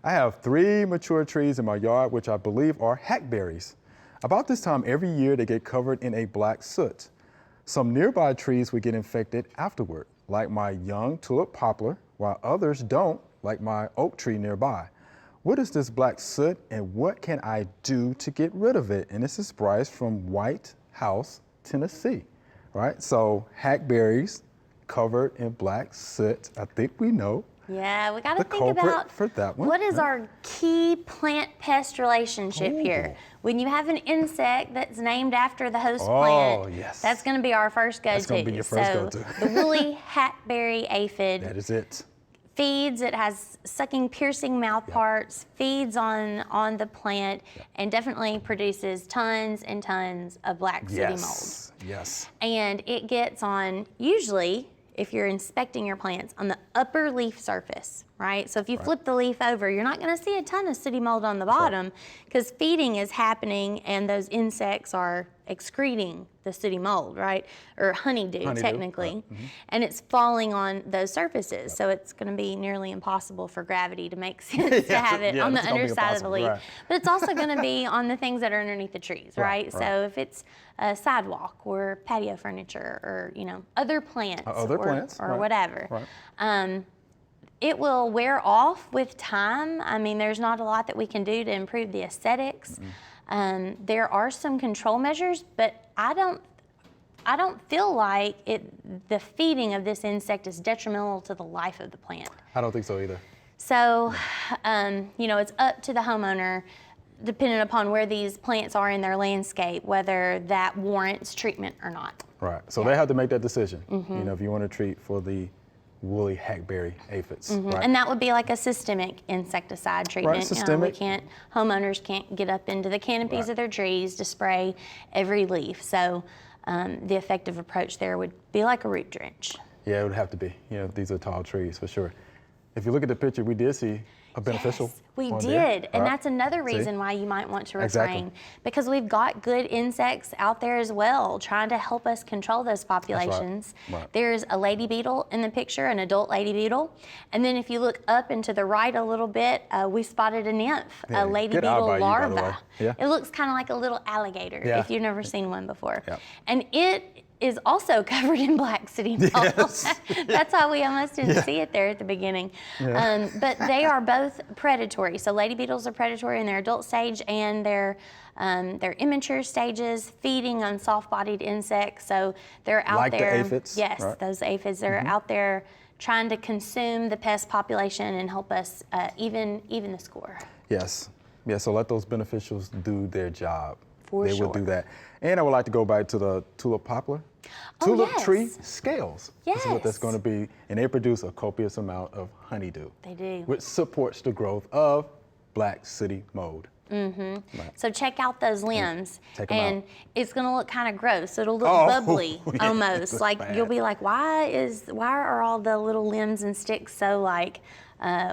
I have 3 mature trees in my yard, which I believe are hackberries. About this time every year, they get covered in a black soot. Some nearby trees would get infected afterward, like my young tulip poplar, while others don't, like my oak tree nearby. What is this black soot and what can I do to get rid of it? And this is Bryce from White House, Tennessee, right? So hackberries covered in black soot, I think we know. Yeah, we got to The think about for that one. what is our key plant-pest relationship here. When you have an insect that's named after the host plant, yes. that's going to be our first go-to. That's going to be your first so go-to. the woolly hackberry aphid. That is it. Feeds, it has sucking, piercing mouth parts, feeds on the plant, and definitely produces tons and tons of black sooty mold. Yes. And it gets on, usually, if you're inspecting your plants, on the upper leaf surface, right? So if you flip the leaf over, you're not gonna see a ton of sooty mold on the bottom because feeding is happening and those insects are excreting the sooty mold, right? Or honeydew. Technically. And it's falling on those surfaces. So it's gonna be nearly impossible for gravity to make sense to have it on the underside of the leaf. But it's also gonna be on the things that are underneath the trees, right? So if it's a sidewalk or patio furniture or, you know, other plants or whatever. It will wear off with time. I mean, there's not a lot that we can do to improve the aesthetics. There are some control measures, but I don't feel like the feeding of this insect is detrimental to the life of the plant. I don't think so either. So, you know, it's up to the homeowner, depending upon where these plants are in their landscape, whether that warrants treatment or not. Right. So they have to make that decision. You know, if you want to treat for the woolly hackberry aphids. Right? And that would be like a systemic insecticide treatment. Right, systemic. Homeowners can't get up into the canopies of their trees to spray every leaf. So the effective approach there would be like a root drench. Yeah, it would have to be. You know, these are tall trees for sure. If you look at the picture, we did see a beneficial. Yes, we on did, there. and that's another reason why you might want to refrain, because we've got good insects out there as well, trying to help us control those populations. There's a lady beetle in the picture, an adult lady beetle, and then if you look up and to the right a little bit, we spotted a nymph, a lady beetle larva. It looks kind of like a little alligator if you've never seen one before, and it is also covered in black sooty mold. That's why we almost didn't see it there at the beginning. But they are both predatory. So lady beetles are predatory in their adult stage and their immature stages, feeding on soft-bodied insects. So they're out there. Like the aphids. Yes, those aphids are out there trying to consume the pest population and help us even the score. Yes. Yeah, so let those beneficials do their job. For they sure. will do that. And I would like to go back to the tulip poplar. Tulip tree scales. This is what that's going to be. And they produce a copious amount of honeydew. They do. Which supports the growth of black sooty mold. So check out those limbs. And it's going to look kind of gross. It'll look bubbly almost. Like you'll be like, why are all the little limbs and sticks so like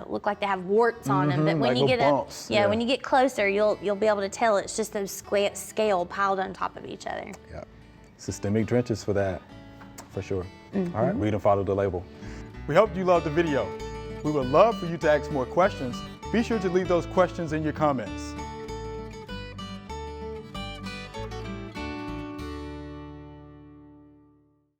look like they have warts on them? But when like you get bumps. when you get closer, you'll be able to tell it's just those scale piled on top of each other. Yeah. Systemic drenches for that, for sure. All right, read and follow the label. We hope you loved the video. We would love for you to ask more questions. Be sure to leave those questions in your comments.